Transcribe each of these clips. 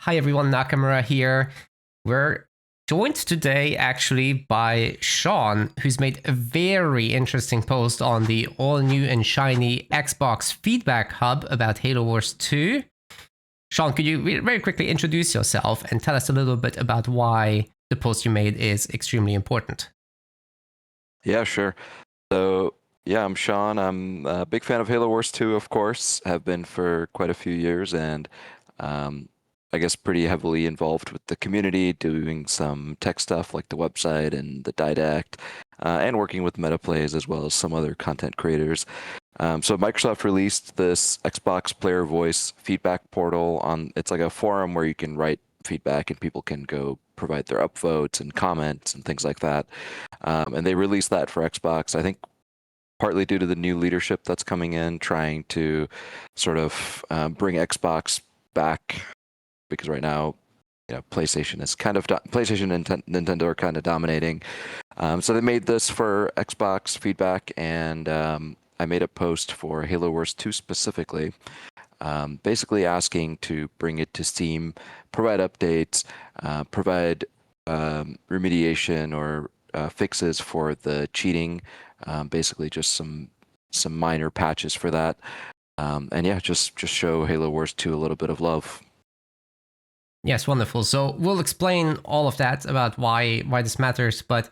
Hi everyone, Nakamura here. We're joined today actually by Sean, who's made a very interesting post on the all new and shiny Xbox Feedback Hub about Halo Wars 2. Sean, could you very quickly introduce yourself and tell us a little bit about why the post you made is extremely important? Yeah, sure. So, yeah, I'm Sean. I'm a big fan of Halo Wars 2, of course. Have been for quite a few years, and um, I guess pretty heavily involved with the community, doing some tech stuff like the website and the Didact, and working with MetaPlays as well as some other content creators. So Microsoft released this Xbox Player Voice feedback portal on. It's like a forum where you can write feedback and people can go provide their upvotes and comments and things like that. And they released that for Xbox, I think partly due to the new leadership that's coming in, trying to sort of bring Xbox back, because right now, PlayStation is kind of PlayStation and Nintendo are kind of dominating. So they made this for Xbox feedback, and I made a post for Halo Wars 2 specifically, basically asking to bring it to Steam, provide updates, provide remediation or fixes for the cheating, basically just some minor patches for that, and yeah, just show Halo Wars 2 a little bit of love. Yes, wonderful. So we'll explain all of that about why this matters, but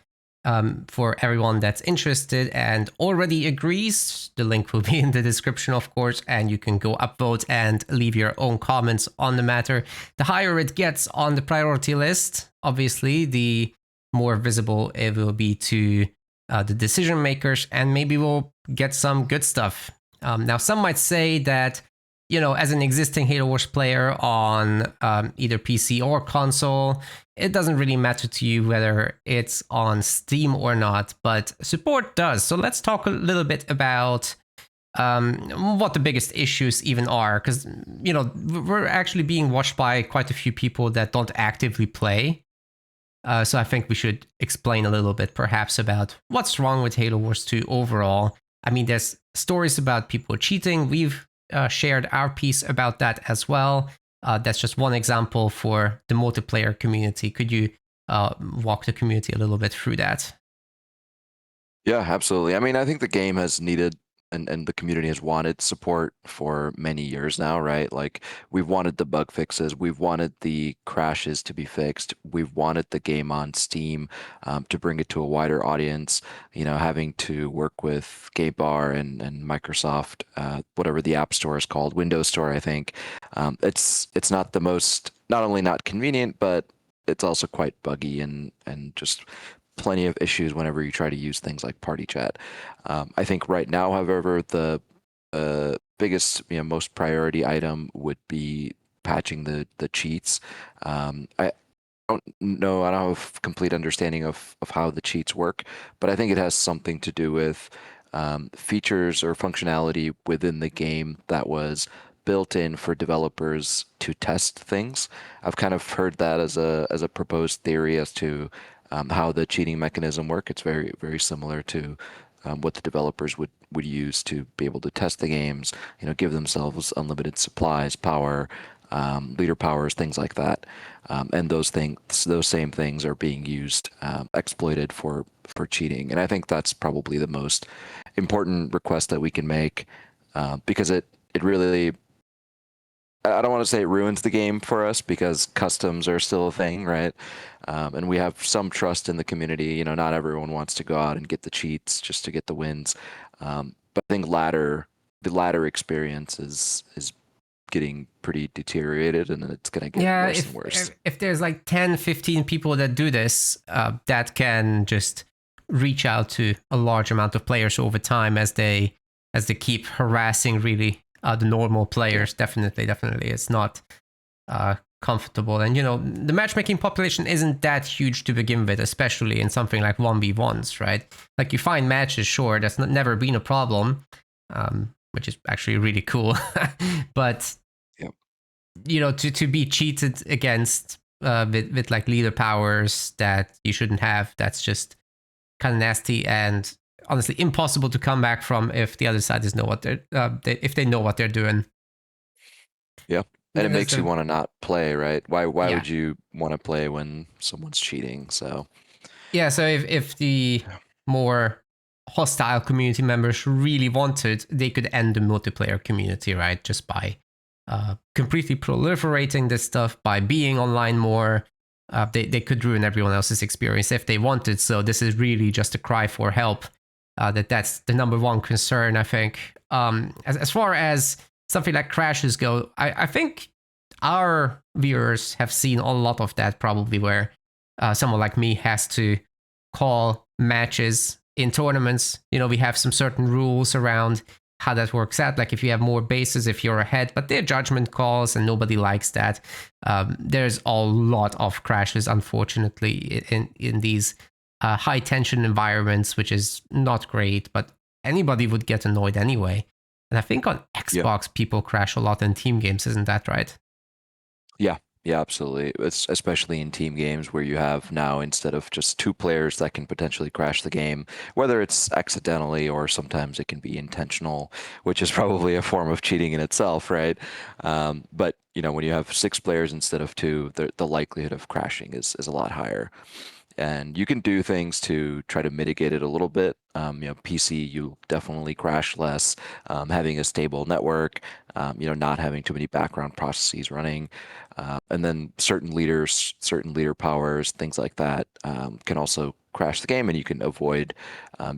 for everyone that's interested and already agrees, the link will be in the description, of course, and you can go upvote and leave your own comments on the matter. The higher it gets on the priority list, obviously, the more visible it will be to the decision makers, and maybe we'll get some good stuff. Now, some might say that, as an existing Halo Wars player on either PC or console, it doesn't really matter to you whether it's on Steam or not, but support does. So let's talk a little bit about what the biggest issues even are, because, we're actually being watched by quite a few people that don't actively play. So I think we should explain a little bit perhaps about what's wrong with Halo Wars 2 overall. I mean, there's stories about people cheating. We've shared our piece about that as well. That's just one example for the multiplayer community. Could you walk the community a little bit through that? Yeah, absolutely. I mean, I think the game has needed and the community has wanted support for many years now, right? Like, we've wanted the bug fixes, we've wanted the crashes to be fixed, we've wanted the game on Steam to bring it to a wider audience. Having to work with Game Bar and Microsoft, whatever the App Store is called, Windows Store, I think. It's not the most, not only not convenient, but it's also quite buggy and just plenty of issues whenever you try to use things like party chat. I think right now, however, the biggest, most priority item would be patching the cheats. I don't know, I don't have a complete understanding of how the cheats work, but I think it has something to do with features or functionality within the game that was built in for developers to test things. I've kind of heard that as a proposed theory as to how the cheating mechanism work. It's very, very similar to what the developers would use to be able to test the games, give themselves unlimited supplies, power, leader powers, things like that. And those same things are being used, exploited for cheating. And I think that's probably the most important request that we can make, because it really, I don't want to say it ruins the game for us, because customs are still a thing, right? And we have some trust in the community. Not everyone wants to go out and get the cheats just to get the wins. But I think the ladder experience is getting pretty deteriorated, and it's going to get Yeah, worse and worse. if there's like 10, 15 people that do this, that can just reach out to a large amount of players over time as they keep harassing really the normal players. Definitely, it's not comfortable. And the matchmaking population isn't that huge to begin with, especially in something like 1v1s, right? Like, you find matches, sure, that's never been a problem, which is actually really cool. But to be cheated against with like leader powers that you shouldn't have, that's just kind of nasty and honestly impossible to come back from if the other side is if they know what they're doing. Yeah, And it There's makes you the want to not play, right? Why yeah. would you want to play when someone's cheating? So Yeah, so if the yeah. more hostile community members really wanted, they could end the multiplayer community, right? Just by completely proliferating this stuff, by being online more. They could ruin everyone else's experience if they wanted. So this is really just a cry for help. That's the number one concern, I think. As far as something like crashes go, I think our viewers have seen a lot of that probably where someone like me has to call matches in tournaments. You know, we have some certain rules around how that works out. Like if you have more bases, if you're ahead, but they're judgment calls and nobody likes that. There's a lot of crashes, unfortunately, in these high tension environments, which is not great, but anybody would get annoyed anyway. And I think on Yeah. Xbox, people crash a lot in team games, isn't that right? Yeah. Yeah, absolutely. It's especially in team games where you have now, instead of just two players that can potentially crash the game, whether it's accidentally or sometimes it can be intentional, which is probably a form of cheating in itself, right? But you know, when you have six players instead of two, the likelihood of crashing is a lot higher. And you can do things to try to mitigate it a little bit. You know, PC, you definitely crash less, having a stable network, you know, not having too many background processes running, and then certain leaders, certain leader powers, things like that, can also crash the game, and you can avoid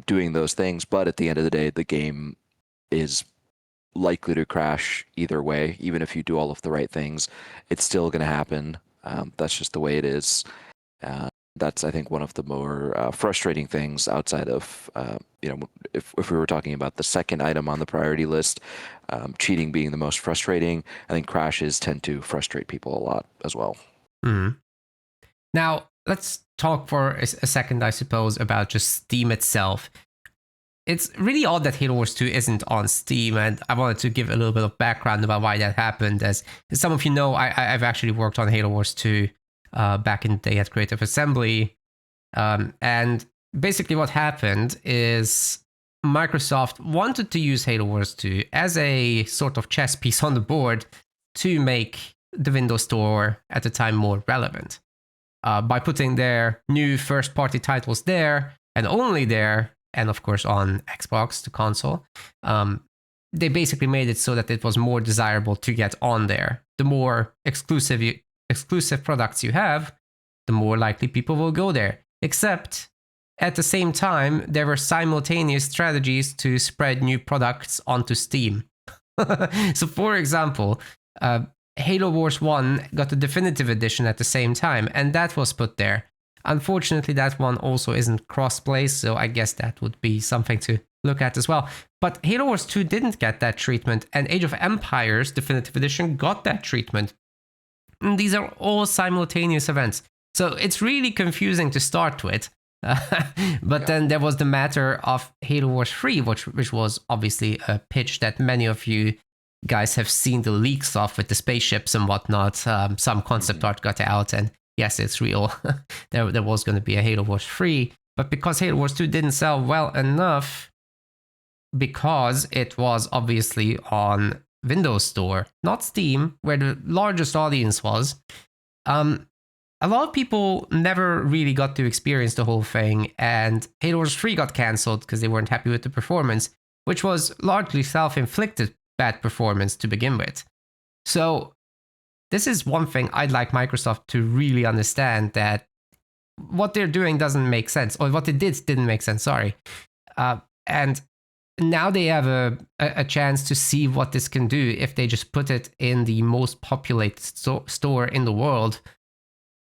doing those things. But at the end of the day, the game is likely to crash either way. Even if you do all of the right things, it's still going to happen. That's just the way it is. Uh, that's, I think, one of the more frustrating things outside of, you know, if we were talking about the second item on the priority list, cheating being the most frustrating, I think crashes tend to frustrate people a lot as well. Mhm. Now, let's talk for a second, I suppose, about just Steam itself. It's really odd that Halo Wars 2 isn't on Steam, and I wanted to give a little bit of background about why that happened. As some of you know, I've actually worked on Halo Wars 2 back in the day at Creative Assembly. And basically, what happened is Microsoft wanted to use Halo Wars 2 as a sort of chess piece on the board to make the Windows Store at the time more relevant. By putting their new first party titles there and only there, and of course on Xbox, the console, they basically made it so that it was more desirable to get on there. The more exclusive products you have, the more likely people will go there. Except at the same time, there were simultaneous strategies to spread new products onto Steam. So, for example, Halo Wars 1 got the definitive edition at the same time, and that was put there. Unfortunately, that one also isn't cross-play, so I guess that would be something to look at as well. But Halo Wars 2 didn't get that treatment, and Age of Empires Definitive Edition got that treatment. And these are all simultaneous events. So it's really confusing to start with. But then there was the matter of Halo Wars 3, which was obviously a pitch that many of you guys have seen the leaks of with the spaceships and whatnot. Some concept art got out, and yes, it's real. There was going to be a Halo Wars 3, but because Halo Wars 2 didn't sell well enough, because it was obviously on Windows Store, not Steam, where the largest audience was, a lot of people never really got to experience the whole thing, and Halo Wars 3 got cancelled because they weren't happy with the performance, which was largely self-inflicted bad performance to begin with. So this is one thing I'd like Microsoft to really understand, that what they're doing doesn't make sense, or what they didn't make sense, sorry. And now they have a chance to see what this can do if they just put it in the most populated store in the world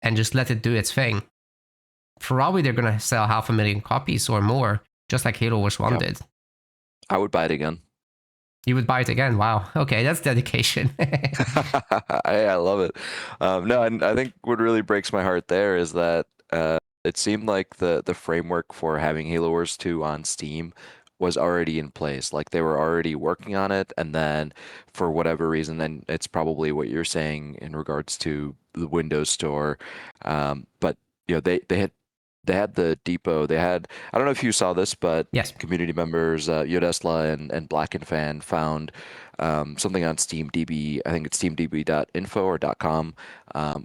and just let it do its thing. Probably they're going to sell 500,000 copies or more, just like Halo Wars 1 did. I would buy it again. You would buy it again? Wow. Okay, that's dedication. I love it. No, and I think what really breaks my heart there is that it seemed like the framework for having Halo Wars 2 on Steam was already in place. Like they were already working on it, and then for whatever reason, and it's probably what you're saying in regards to the Windows Store, but you know they had the depot. They had, I don't know if you saw this, but Yes. community members Yodesla and Black and Fan found something on SteamDB. I think it's steamdb.info or .com,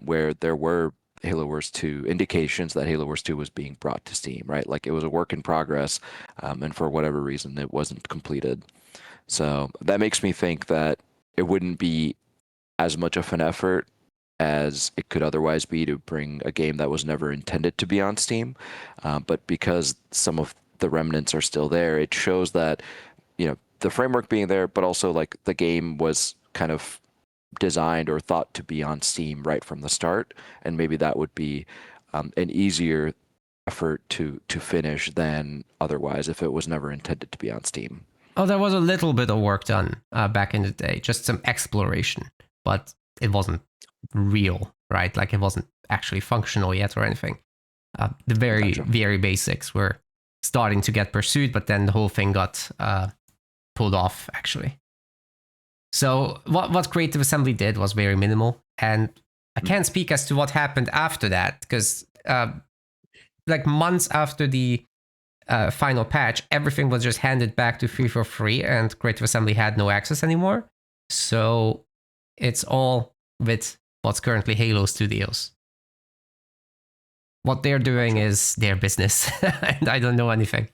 where there were Halo Wars 2 indications that Halo Wars 2 was being brought to Steam, right? Like it was a work in progress, and for whatever reason, it wasn't completed. So that makes me think that it wouldn't be as much of an effort as it could otherwise be to bring a game that was never intended to be on Steam. But because some of the remnants are still there, it shows that, the framework being there, but also like the game was kind of designed or thought to be on Steam right from the start, and maybe that would be an easier effort to finish than otherwise if it was never intended to be on Steam. Oh, there was a little bit of work done back in the day, just some exploration, but it wasn't real, right? Like it wasn't actually functional yet or anything. The very, Gotcha. very basics were starting to get pursued, but then the whole thing got pulled off, actually. So what Creative Assembly did was very minimal, and I can't speak as to what happened after that, because like months after the final patch, everything was just handed back to free for free, and Creative Assembly had no access anymore. So it's all with what's currently Halo Studios. What they're doing is their business, and I don't know anything.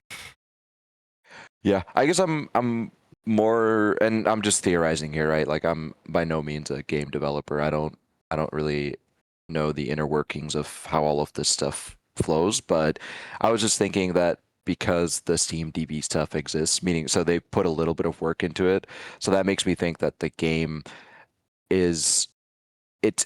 Yeah, I guess I'm more, and I'm just theorizing here, right? Like I'm by no means a game developer. I don't really know the inner workings of how all of this stuff flows, but I was just thinking that because the Steam DB stuff exists, meaning so they put a little bit of work into it, so that makes me think that the game it's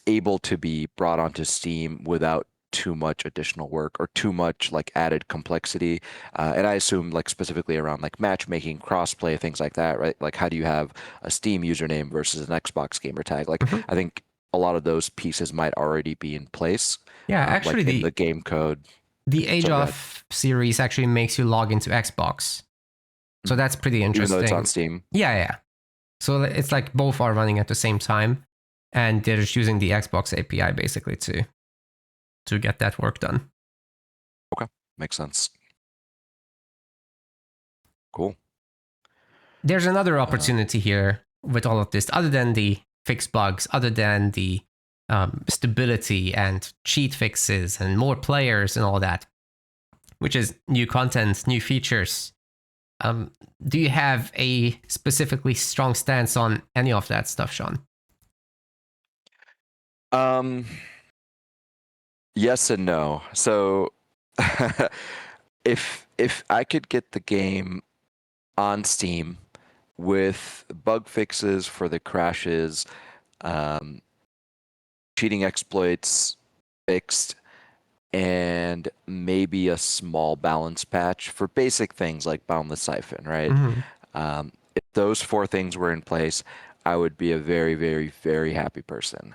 able to be brought onto Steam without too much additional work or too much like added complexity. And I assume like specifically around like matchmaking, crossplay, things like that, right? Like how do you have a Steam username versus an Xbox gamer tag? Like I think a lot of those pieces might already be in place. Yeah, actually, like in the game code. the Age Sorry, of series actually makes you log into Xbox. So that's pretty even interesting. though it's on Steam. Yeah. So it's like both are running at the same time, and they're just using the Xbox API basically to get that work done. Okay, makes sense. Cool. There's another opportunity here with all of this, other than the fixed bugs, other than the stability and cheat fixes and more players and all that, which is new content, new features. Do you have a specifically strong stance on any of that stuff, Sean? Yes and no. So if I could get the game on Steam with bug fixes for the crashes, cheating exploits fixed, and maybe a small balance patch for basic things like Boundless Siphon, right? If those four things were in place, I would be a very, very, very happy person.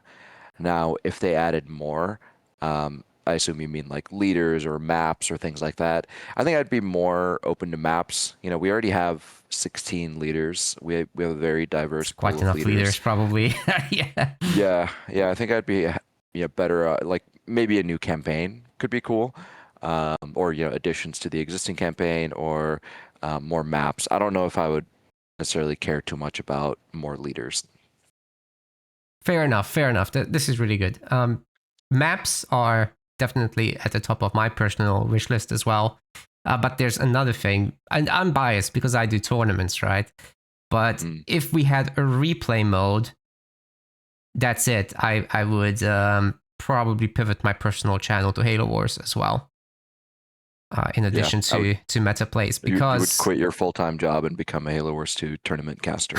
Now, if they added more, I assume you mean like leaders or maps or things like that. I think I'd be more open to maps. We already have 16 leaders. We have a very diverse pool Quite of enough leaders, probably. Yeah. I think I'd be better. Like maybe a new campaign could be cool, or additions to the existing campaign, or more maps. I don't know if I would necessarily care too much about more leaders. Fair enough. This is really good. Maps are definitely at the top of my personal wish list as well. But there's another thing, and I'm biased because I do tournaments, right? But if we had a replay mode, that's it. I would probably pivot my personal channel to Halo Wars as well. In addition to meta plays, because you would quit your full-time job and become a Halo Wars 2 tournament caster.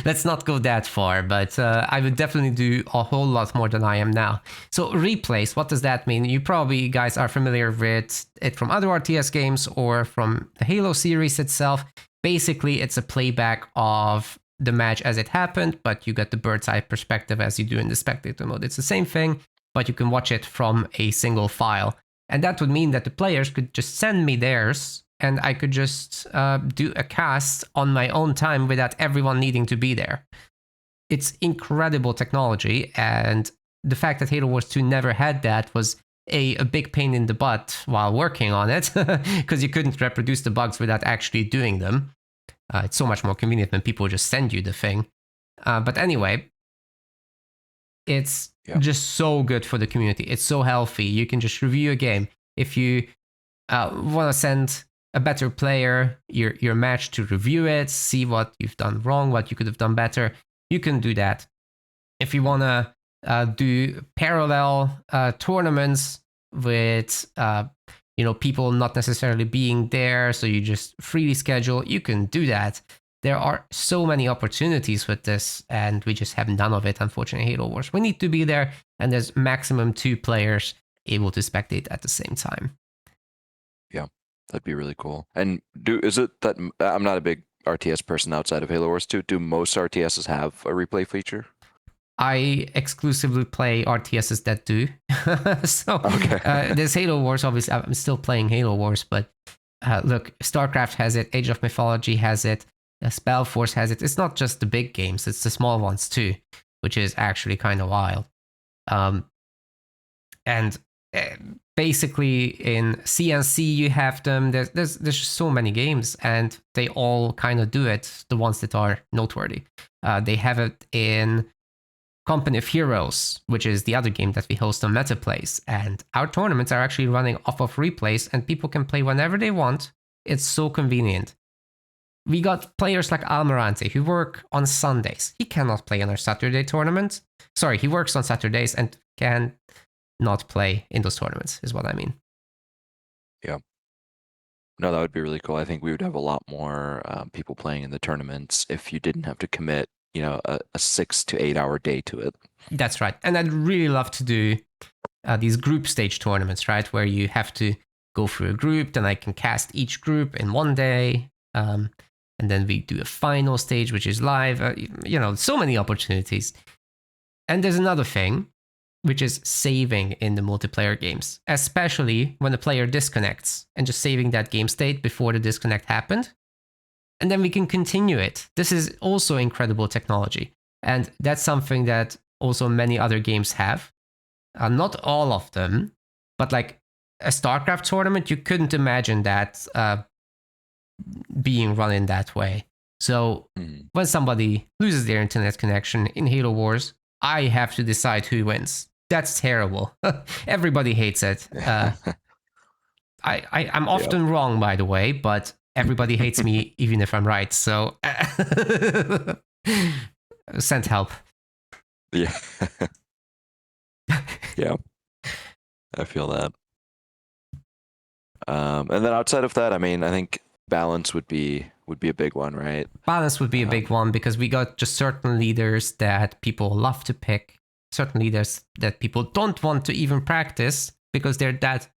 Let's not go that far, but I would definitely do a whole lot more than I am now. So replays, what does that mean? You probably guys are familiar with it from other RTS games or from the Halo series itself. Basically, it's a playback of the match as it happened, but you get the bird's eye perspective as you do in the spectator mode. It's the same thing, but you can watch it from a single file. And that would mean that the players could just send me theirs, and I could just do a cast on my own time without everyone needing to be there. It's incredible technology, and the fact that Halo Wars 2 never had that was a big pain in the butt while working on it, because you couldn't reproduce the bugs without actually doing them. It's so much more convenient when people just send you the thing. But anyway, it's just so good for the community. It's so healthy. You can just review a game. If you want to send a better player your match to review it, see what you've done wrong, what you could have done better, you can do that. If you want to do parallel tournaments with people not necessarily being there, so you just freely schedule, you can do that. There are so many opportunities with this, and we just have none of it, unfortunately. Halo Wars, we need to be there, and there's maximum 2 players able to spectate at the same time. Yeah, that'd be really cool. And is it that I'm not a big RTS person outside of Halo Wars 2? Do most RTSs have a replay feature? I exclusively play RTSs that do. So there's Halo Wars, obviously. I'm still playing Halo Wars, but look, StarCraft has it, Age of Mythology has it, Spellforce has it. It's not just the big games, it's the small ones too, which is actually kind of wild. And basically in CNC you have them. There's just so many games, and they all kind of do it, the ones that are noteworthy. They have it in Company of Heroes, which is the other game that we host on MetaPlays, and our tournaments are actually running off of replays, and people can play whenever they want. It's so convenient. We got players like Almirante who work on Sundays. He cannot play in our Saturday tournament. Sorry, he works on Saturdays and can not play in those tournaments, is what I mean. Yeah. No, that would be really cool. I think we would have a lot more people playing in the tournaments if you didn't have to commit, a 6 to 8 hour day to it. That's right. And I'd really love to do these group stage tournaments, right? Where you have to go through a group, then I can cast each group in one day. And then we do a final stage, which is live. So many opportunities. And there's another thing, which is saving in the multiplayer games, especially when the player disconnects, and just saving that game state before the disconnect happened. And then we can continue it. This is also incredible technology. And that's something that also many other games have. Not all of them, but like a StarCraft tournament, you couldn't imagine that being run in that way. So when somebody loses their internet connection in Halo Wars, I have to decide who wins. That's terrible. Everybody hates it. I'm often wrong, by the way, but everybody hates me even if I'm right. So send help. Yeah. Yeah. I feel that. And then outside of that, I mean, I think balance would be a big one, right? Balance would be a big one, because we got just certain leaders that people love to pick, certain leaders that people don't want to even practice because they're that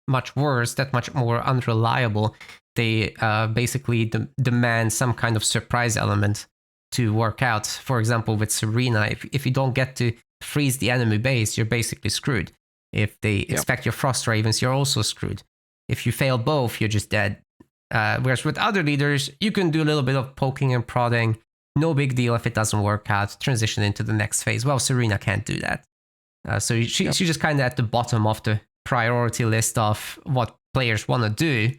much worse, that much more unreliable. They basically demand some kind of surprise element to work out. For example, with Serena, if you don't get to freeze the enemy base, you're basically screwed. If they expect your Frost Ravens, you're also screwed. If you fail both, you're just dead. Whereas with other leaders, you can do a little bit of poking and prodding. No big deal if it doesn't work out. Transition into the next phase. Well, Serena can't do that. So she's just kind of at the bottom of the priority list of what players want to do.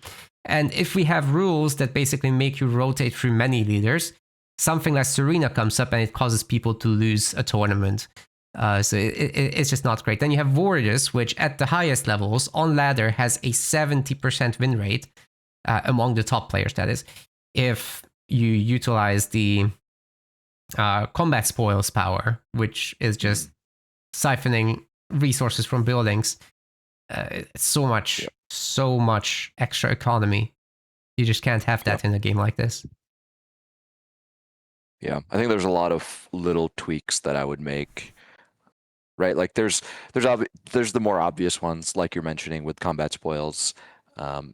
And if we have rules that basically make you rotate through many leaders, something like Serena comes up and it causes people to lose a tournament. So it's just not great. Then you have Warriors, which at the highest levels on ladder has a 70% win rate. Among the top players, that is, if you utilize the combat spoils power, which is just siphoning resources from buildings. So much extra economy. You just can't have that in a game like this. Yeah, I think there's a lot of little tweaks that I would make. Right, like there's the more obvious ones, like you're mentioning with combat spoils.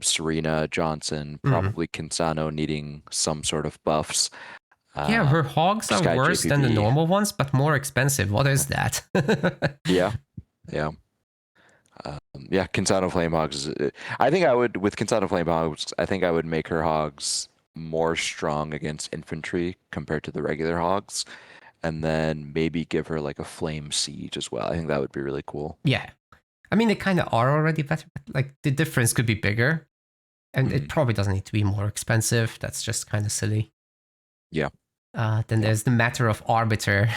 Serena, Johnson, probably Kinsano needing some sort of buffs. Yeah, her hogs are worse than the normal ones, but more expensive. What is that? Yeah. Kinsano Flame Hogs. I think I would, with Kinsano Flame Hogs, I think I would make her hogs more strong against infantry compared to the regular hogs, and then maybe give her like a flame siege as well. I think that would be really cool. Yeah. I mean, they kind of are already better, but like the difference could be bigger, and it probably doesn't need to be more expensive. That's just kind of silly. Yeah. Then Yeah. there's the matter of Arbiter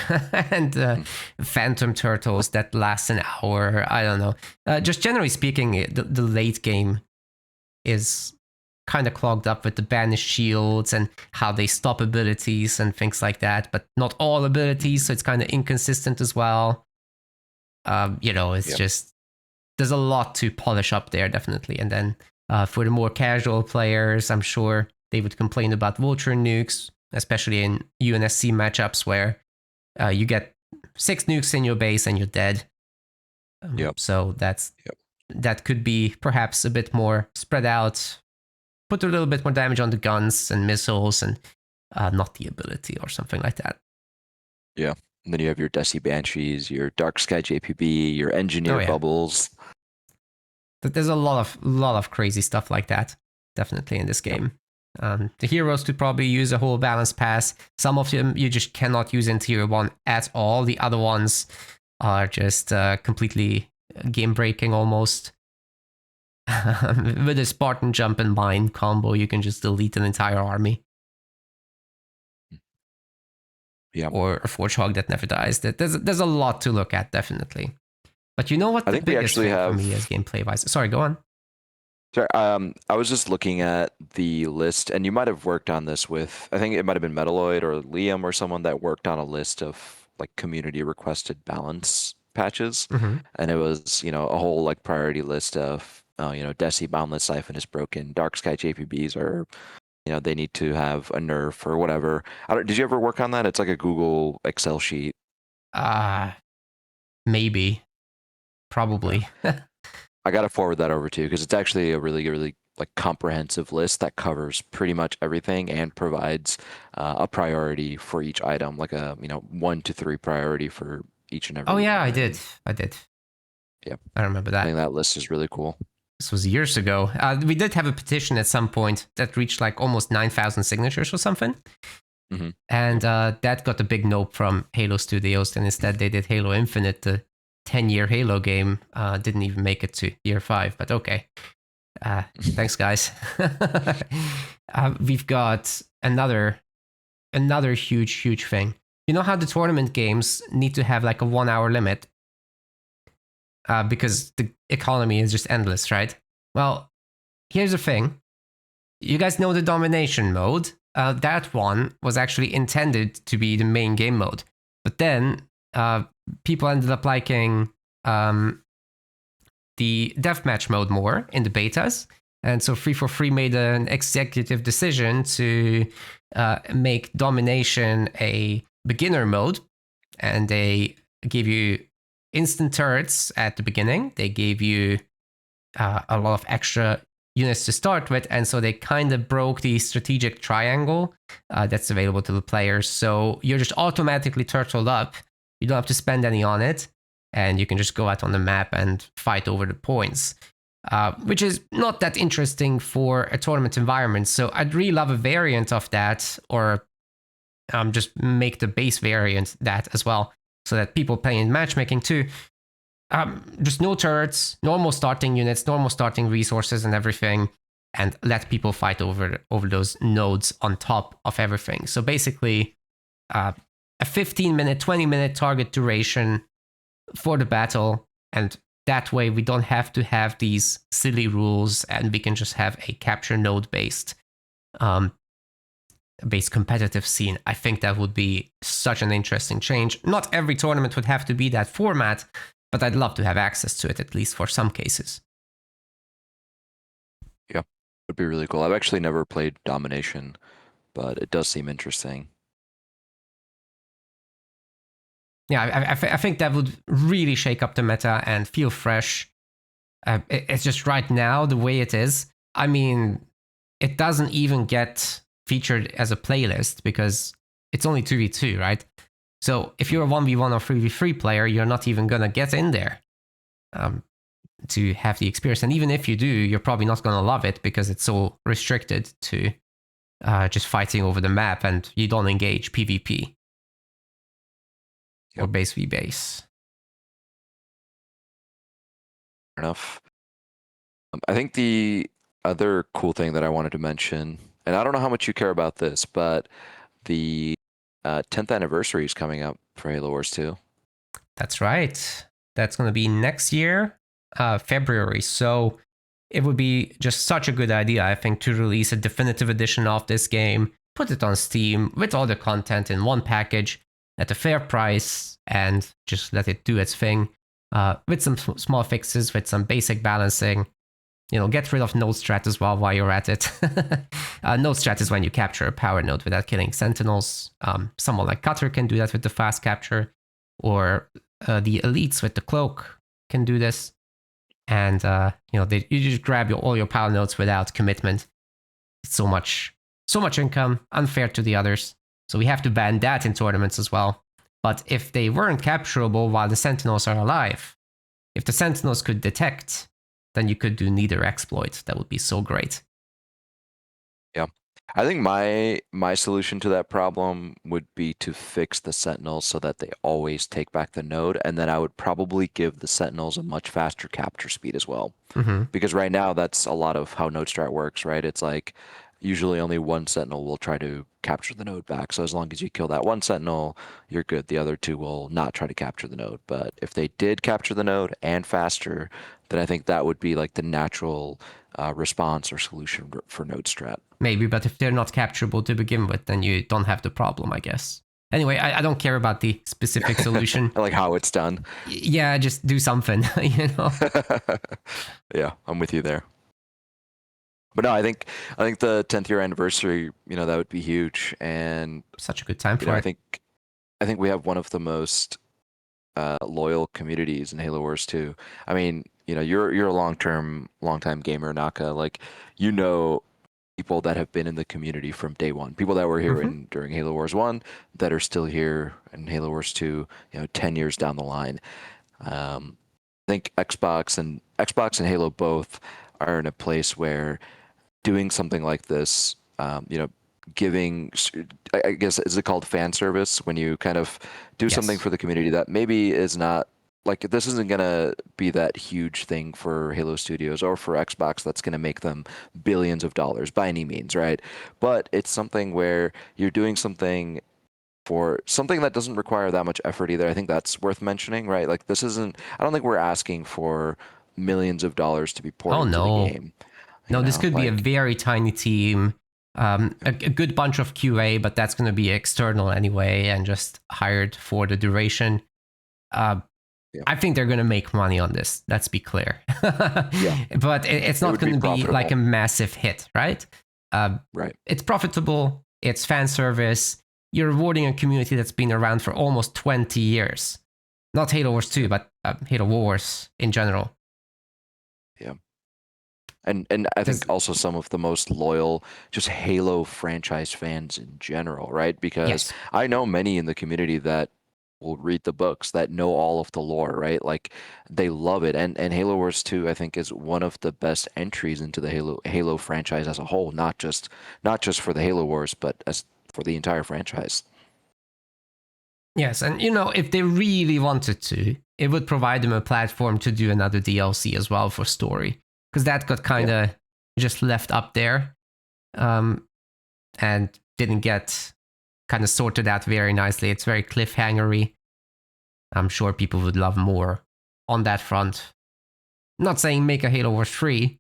and Mm. Phantom Turtles that lasts an hour. I don't know. Just generally speaking, the late game is kind of clogged up with the banished shields and how they stop abilities and things like that, but not all abilities, so it's kind of inconsistent as well. It's Yeah. just there's a lot to polish up there, definitely. And then for the more casual players, I'm sure they would complain about vulture nukes, especially in UNSC matchups where you get 6 nukes in your base and you're dead. Yep. So Yep. that could be perhaps a bit more spread out, put a little bit more damage on the guns and missiles and not the ability or something like that. Yeah. And then you have your Desi Banshees, your Dark Sky JPB, your Engineer Oh yeah, Bubbles. there's a lot of crazy stuff like that, definitely in this Yep. game. The heroes could probably use a whole balance pass. Some of them you just cannot use in tier 1 at all. The other ones are just completely game breaking almost. With a Spartan jump and mine combo, you can just delete an entire army. Yeah. Or a Forge Hog that never dies. There's a lot to look at, definitely. But you know what I the think we biggest actually thing for me is have. gameplay wise? Sorry, go on. Sorry, I was just looking at the list, and you might have worked on this with, I think it might have been Metaloid or Liam or someone that worked on a list of like community requested balance patches, Mm-hmm. and it was, a whole like priority list of, Desi Boundless Siphon is broken, Dark Sky JPBs are, they need to have a nerf or whatever. Did you ever work on that? It's like a Google Excel sheet. Maybe. Okay. Probably. I gotta forward that over to you because it's actually a really, really like comprehensive list that covers pretty much everything and provides a priority for each item, like a 1 to 3 priority for each and Oh every yeah, one. I did. And I did. yeah, I remember I that. think that list is really cool. This was years ago. We did have a petition at some point that reached like almost 9,000 signatures or something. Hmm. And that got a big nope from Halo Studios. And instead, they did Halo Infinite, the 10-year Halo game. Didn't even make it to year 5, but okay. Thanks, guys. We've got another huge thing. You know how the tournament games need to have like a 1 hour limit because the economy is just endless, right? Well, here's the thing. You guys know the domination mode. That one was actually intended to be the main game mode, but then people ended up liking the deathmatch mode more in the betas. And so 343 made an executive decision to make domination a beginner mode. And they gave you instant turrets at the beginning. They gave you a lot of extra units to start with. And so they kind of broke the strategic triangle that's available to the players. So you're just automatically turtled up. You don't have to spend any on it and you can just go out on the map and fight over the points, which is not that interesting for a tournament environment. So I'd really love a variant of that, or just make the base variant that as well, so that people playing matchmaking too, just no turrets, normal starting units, normal starting resources and everything, and let people fight over those nodes on top of everything. So basically, a 15-minute, 20-minute target duration for the battle, and that way we don't have to have these silly rules and we can just have a capture node based competitive scene. I think that would be such an interesting change. Not every tournament would have to be that format, but I'd love to have access to it, at least for some cases. Yeah, would be really cool. I've actually never played Domination, but it does seem interesting. Yeah, I think that would really shake up the meta and feel fresh. It's just right now, the way it is, I mean, it doesn't even get featured as a playlist because it's only 2v2, right? So if you're a 1v1 or 3v3 player, you're not even going to get in there to have the experience. And even if you do, you're probably not going to love it because it's so restricted to just fighting over the map and you don't engage PvP or base v base. Fair enough. I think the other cool thing that I wanted to mention, and I don't know how much you care about this, but the 10th anniversary is coming up for Halo Wars 2. That's right. That's going to be next year, February. So it would be just such a good idea, I think, to release a definitive edition of this game, put it on Steam with all the content in one package at a fair price, and just let it do its thing with some small fixes, with some basic balancing. You know, get rid of node strat as well while you're at it. Node strat is when you capture a power node without killing sentinels. Someone like Cutter can do that with the fast capture, or the elites with the cloak can do this. And you know, you just grab all your power nodes without commitment. It's so much income, unfair to the others. So we have to ban that in tournaments as well. But if they weren't capturable while the sentinels are alive, if the sentinels could detect, then you could do neither exploit. That would be so great. Yeah. I think my solution to that problem would be to fix the sentinels so that they always take back the node, and then I would probably give the sentinels a much faster capture speed as well. Mm-hmm. Because right now that's a lot of how node strat works, right? It's like usually only one sentinel will try to capture the node back. So as long as you kill that one sentinel, you're good. The other two will not try to capture the node. But if they did capture the node and faster, then I think that would be like the natural response or solution for node strat. Maybe, but if they're not capturable to begin with, then you don't have the problem, I guess. Anyway, I don't care about the specific solution. I like how it's done. Yeah, just do something, you know? Yeah, I'm with you there. But no, I think the 10th year anniversary, you know, that would be huge, and Such a good time for you know, it. I think we have one of the most loyal communities in Halo Wars 2. I mean, you know, you're a long time gamer, Naka. Like, you know, people that have been in the community from day one, people that were here during Halo Wars 1 that are still here in Halo Wars 2, you know, 10 years down the line. I think Xbox and Halo both are in a place where doing something like this, you know, giving, I guess, is it called fan service, when you kind of do something Yes. for the community that maybe is not like, this isn't gonna be that huge thing for Halo Studios or for Xbox that's gonna make them billions of dollars by any means, right? But it's something where you're doing something for something that doesn't require that much effort either. I think that's worth mentioning, right? Like, this isn't, I don't think we're asking for millions of dollars to be poured Oh, into the no. game. No, this could be a Like, very tiny team, a good bunch of QA, but that's going to be external anyway and just hired for the duration. yeah. I think they're going to make money on this. Let's be clear. Yeah. But it's not would be going to be like a profitable. massive hit, right? Right. It's profitable. It's fan service. You're rewarding a community that's been around for almost 20 years. Not Halo Wars 2, but Halo Wars in general. Yeah. And I think also some of the most loyal just Halo franchise fans in general, right? Because Yes. I know many in the community that will read the books, that know all of the lore, right? Like, they love it. And Halo Wars 2, I think, is one of the best entries into the Halo franchise as a whole, not just for the Halo Wars, but as for the entire franchise. Yes, and you know, if they really wanted to, it would provide them a platform to do another DLC as well for story, because that got kind of just left up there, and didn't get kind of sorted out very nicely. It's very cliffhangery. I'm sure people would love more on that front. I'm not saying make a Halo Wars 3,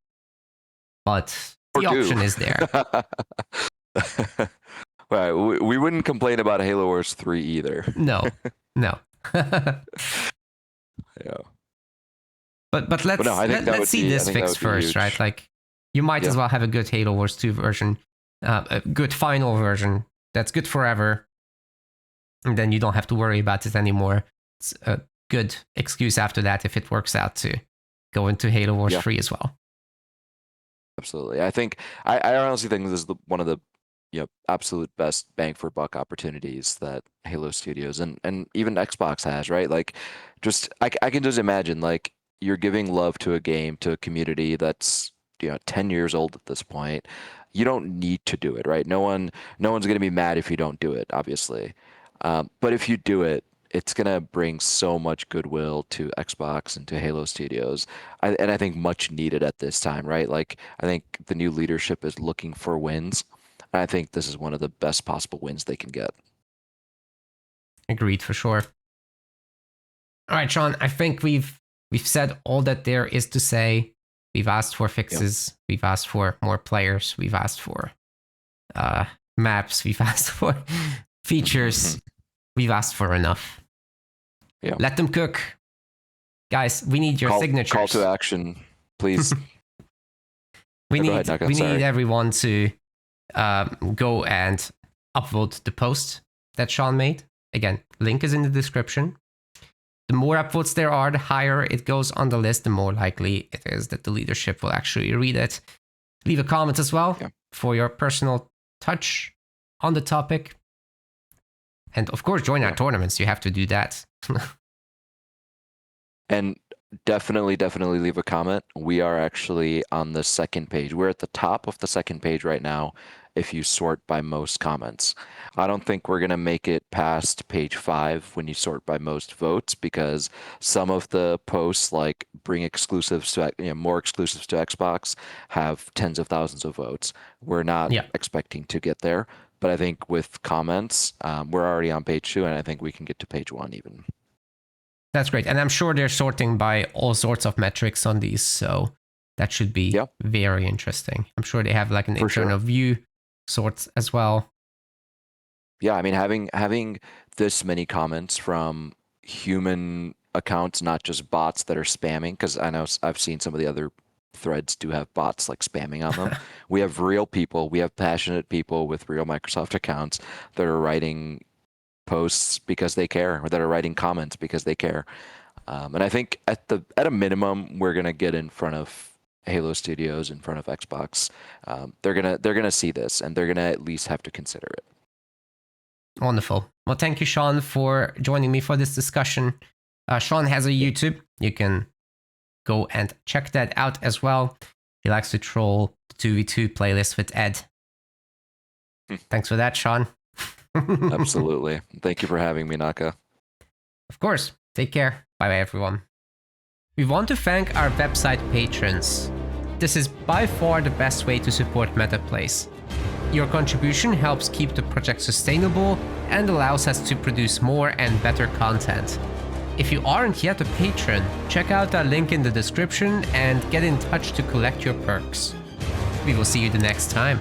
but the option is there. Right. We wouldn't complain about Halo Wars 3 either. No. Yeah. But let's no, I think that let's would see be- I this think that fixed would be first, huge. right? Like, you might as Yeah. well have a good Halo Wars 2 version, a good final version that's good forever, and then you don't have to worry about it anymore. It's a good excuse after that if it works out to go into Halo Wars Yeah. 3 as well. Absolutely. I think I honestly think this is one of the, you know, absolute best bang for buck opportunities that Halo Studios and even Xbox has, right? Like, just I can just imagine, like, you're giving love to a game, to a community that's, you know, 10 years old at this point. You don't need to do it, right? No one's going to be mad if you don't do it, obviously. But if you do it, it's going to bring so much goodwill to Xbox and to Halo Studios. And I think much needed at this time, right? Like, I think the new leadership is looking for wins. And I think this is one of the best possible wins they can get. Agreed, for sure. All right, Sean, I think we've said all that there is to say. We've asked for fixes. Yep. We've asked for more players. We've asked for maps. We've asked for features. We've asked for enough. Yeah. Let them cook. Guys, we need your signatures. Call to action, please. we need everyone to go and upvote the post that Sean made. Again, link is in the description. The more upvotes there are, the higher it goes on the list, the more likely it is that the leadership will actually read it. Leave a comment as well for your personal touch on the topic. And of course, join our tournaments. You have to do that. And definitely leave a comment. We are actually on the second page. We're at the top of the second page right now if you sort by most comments. I don't think we're going to make it past page 5 when you sort by most votes, because some of the posts, like bring exclusives to, more exclusives to Xbox, have tens of thousands of votes. We're not expecting to get there, but I think with comments, we're already on page 2, and I think we can get to page 1 even. That's great. And I'm sure they're sorting by all sorts of metrics on these, so that should be very interesting. I'm sure they have like an internal view sorts as well. Yeah, I mean, having this many comments from human accounts, not just bots that are spamming, because I know I've seen some of the other threads do have bots like spamming on them. We have real people. We have passionate people with real Microsoft accounts that are writing posts because they care, or that are writing comments because they care. And I think at a minimum, we're gonna get in front of Halo Studios, in front of Xbox. They're gonna see this, and they're gonna at least have to consider it. Wonderful. Well, thank you, Sean, for joining me for this discussion. Sean has a YouTube. You can go and check that out as well. He likes to troll the 2v2 playlist with Ed. Thanks for that, Sean. Absolutely. Thank you for having me, Naka. Of course. Take care. Bye-bye, everyone. We want to thank our website patrons. This is by far the best way to support MetaPlays. Your contribution helps keep the project sustainable and allows us to produce more and better content. If you aren't yet a patron, check out our link in the description and get in touch to collect your perks. We will see you the next time.